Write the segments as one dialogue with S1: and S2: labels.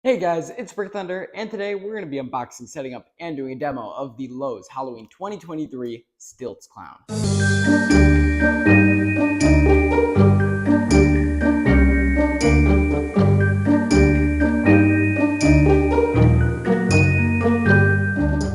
S1: Hey guys, it's Brick Thunder, and today we're going to be unboxing, setting up, and doing a demo of the Lowe's Halloween 2023 Stilts Clown.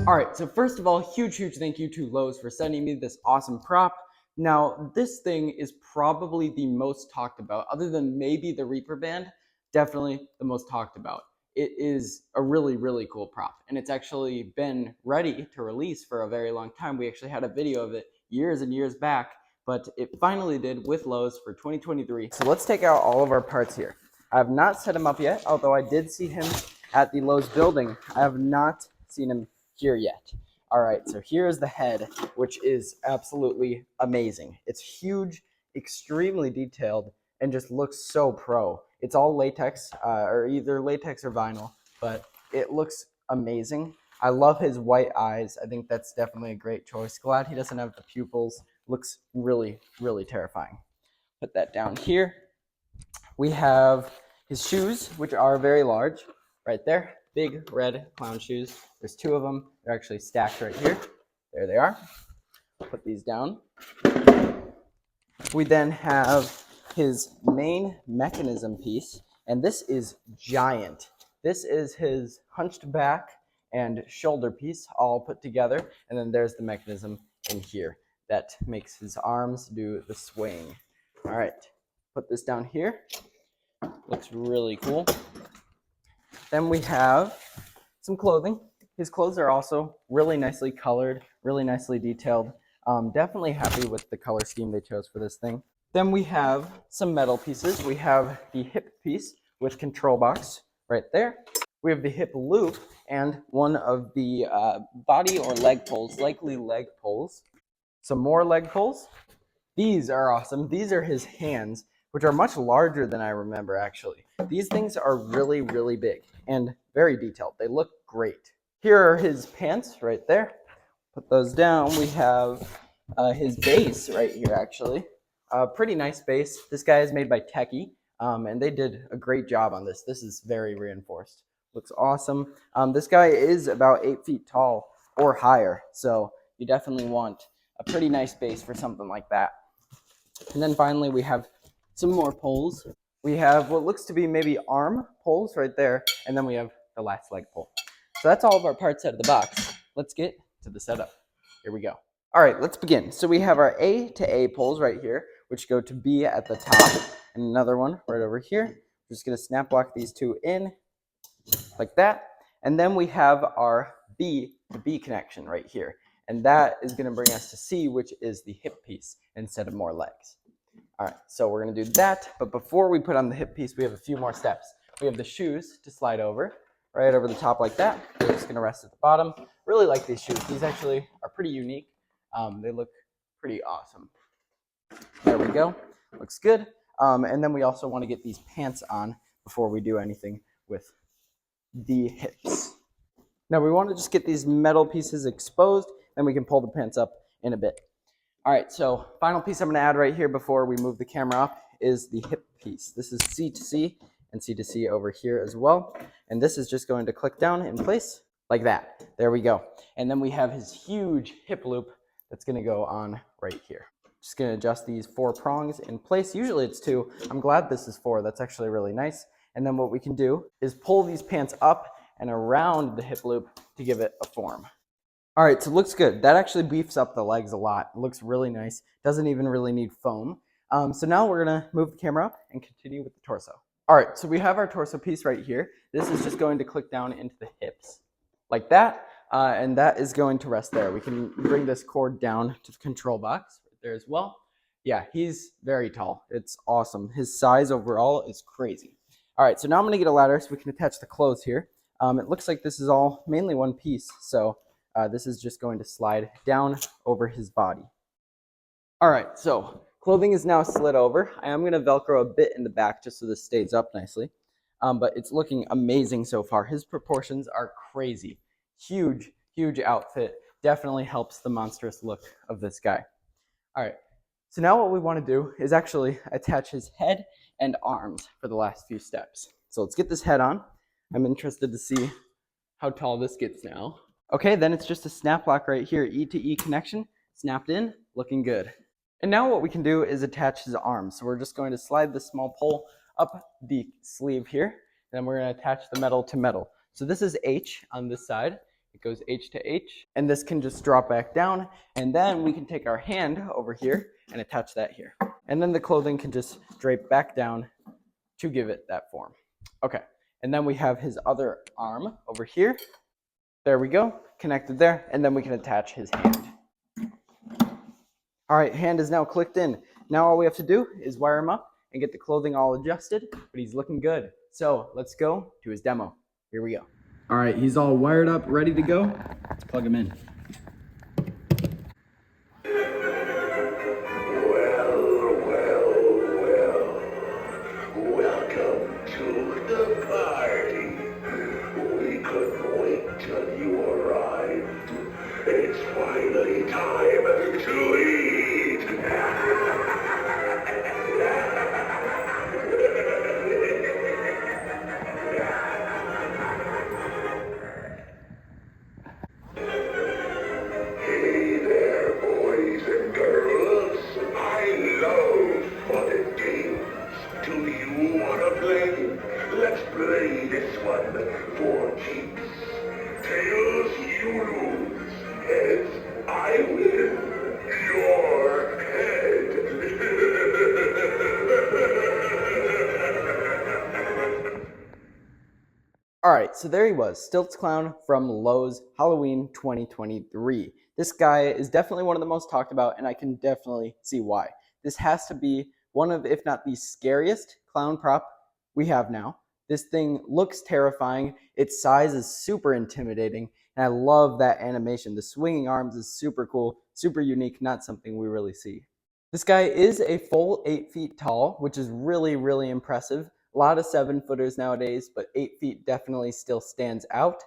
S1: Alright, so first of all, huge thank you to Lowe's for sending me this awesome prop. Now, this thing is probably the most talked about, other than maybe the Reaper Band, definitely the most talked about. It is a really cool prop, and it's actually been ready to release for a very long time. We actually had a video of it years and years back, but it finally did with Lowe's for 2023. So let's take out all of our parts here. I have not set him up yet, although I did see him at the Lowe's building. I have not seen him here yet. All right, so here's the head, which is absolutely amazing. It's huge, extremely detailed, and just looks so pro. It's all latex, or either latex or vinyl, but it looks amazing. I love his white eyes. I think that's definitely a great choice. Glad he doesn't have the pupils. Looks really terrifying. Put that down here. We have his shoes, which are very large, right there. Big red clown shoes. There's two of them. They're actually stacked right here. There they are. Put these down. We then have his main mechanism piece, and this is giant. This is his hunched back and shoulder piece all put together, and then there's the mechanism in here that makes his arms do the swing. All right, put this down here. Looks really cool. Then we have some clothing. His clothes are also really nicely colored, really nicely detailed. Definitely happy with the color scheme they chose for this thing. Then we have some metal pieces. We have the hip piece with control box right there. We have the hip loop and one of the body or leg poles, likely leg poles. Some more leg poles. These are awesome. These are his hands, which are much larger than I remember, actually. These things are really big and very detailed. They look great. Here are his pants right there. Put those down. We have his base right here, actually. Pretty nice base. This guy is made by Techie, and they did a great job on this. This is very reinforced. Looks awesome. This guy is about 8 feet tall or higher, so you definitely want a pretty nice base for something like that. And then finally, we have some more poles. We have what looks to be maybe arm poles right there, and then we have the last leg pole. So that's all of our parts out of the box. Let's get to the setup. Here we go. All right, let's begin. So we have our A to A poles right here, which go to B at the top, and another one right over here. We're just gonna snap lock these two in like that. And then we have our B to B connection right here. And that is gonna bring us to C, which is the hip piece instead of more legs. All right, so we're gonna do that. But before we put on the hip piece, we have a few more steps. We have the shoes to slide over, right over the top like that. We're just gonna rest at the bottom. Really like these shoes. These actually are pretty unique. They look pretty awesome. There we go. Looks good. And then we also want to get these pants on before we do anything with the hips. Now we want to just get these metal pieces exposed, then we can pull the pants up in a bit. All right, so final piece I'm going to add right here before we move the camera up is the hip piece. This is C to C and C to C over here as well. And this is just going to click down in place like that. There we go. And then we have his huge hip loop that's going to go on right here. Just going to adjust these 4 prongs in place. Usually it's 2. I'm glad this is 4. That's actually really nice. And then what we can do is pull these pants up and around the hip loop to give it a form. All right, so it looks good. That actually beefs up the legs a lot. It looks really nice. Doesn't even really need foam. So now we're going to move the camera up and continue with the torso. All right, so we have our torso piece right here. This is just going to click down into the hips like that. And that is going to rest there. We can bring this cord down to the control box right there as well. Yeah, he's very tall. It's awesome. His size overall is crazy. All right, so now I'm going to get a ladder so we can attach the clothes here. It looks like this is all mainly one piece, so this is just going to slide down over his body. All right, so clothing is now slid over. I am going to Velcro a bit in the back just so this stays up nicely, but it's looking amazing so far. His proportions are crazy. Huge outfit. Definitely helps the monstrous look of this guy. All right, so now what we want to do is actually attach his head and arms for the last few steps. So let's get this head on. I'm interested to see how tall this gets now. Okay, then it's just a snap lock right here, E to E connection, snapped in, looking good. And now what we can do is attach his arms. So we're just going to slide this small pole up the sleeve here, and then we're going to attach the metal to metal. So this is H on this side. It goes H to H, and this can just drop back down, and then we can take our hand over here and attach that here. And then the clothing can just drape back down to give it that form. Okay, and then we have his other arm over here. There we go, connected there, and then we can attach his hand. All right, hand is now clicked in. Now all we have to do is wire him up and get the clothing all adjusted, but he's looking good. So let's go to his demo. Here we go. All right, he's all wired up, ready to go. Let's plug him in.
S2: Welcome to the party. We couldn't wait till you arrived. It's finally time to eat. Hey there, boys and girls. I love fun and games. Do you wanna play? Let's play this one for keeps. Tails, you lose. Heads, I win. Your head.
S1: All right, so there he was, Stilts Clown from Lowe's Halloween 2023. This guy is definitely one of the most talked about, and I can definitely see why. This has to be one of, if not the scariest clown prop we have now. This thing looks terrifying. Its size is super intimidating, and I love that animation. The swinging arms is super cool, super unique, not something we really see. This guy is a full 8 feet tall, which is really, really impressive. A lot of 7-footers nowadays, but 8 feet definitely still stands out.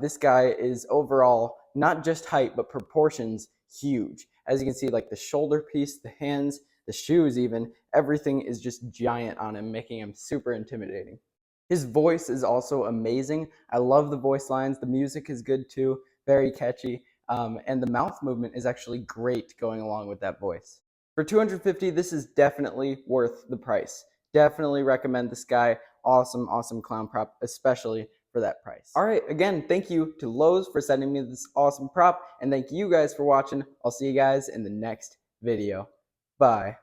S1: This guy is overall, not just height, but proportions huge. As you can see, like the shoulder piece, the hands, the shoes even, everything is just giant on him, making him super intimidating. His voice is also amazing. I love the voice lines. The music is good too, very catchy. And the mouth movement is actually great going along with that voice. For $250, this is definitely worth the price. Definitely recommend this guy. Awesome, awesome clown prop, especially for that price. All right, again, thank you to Lowe's for sending me this awesome prop, and thank you guys for watching. I'll see you guys in the next video. Bye.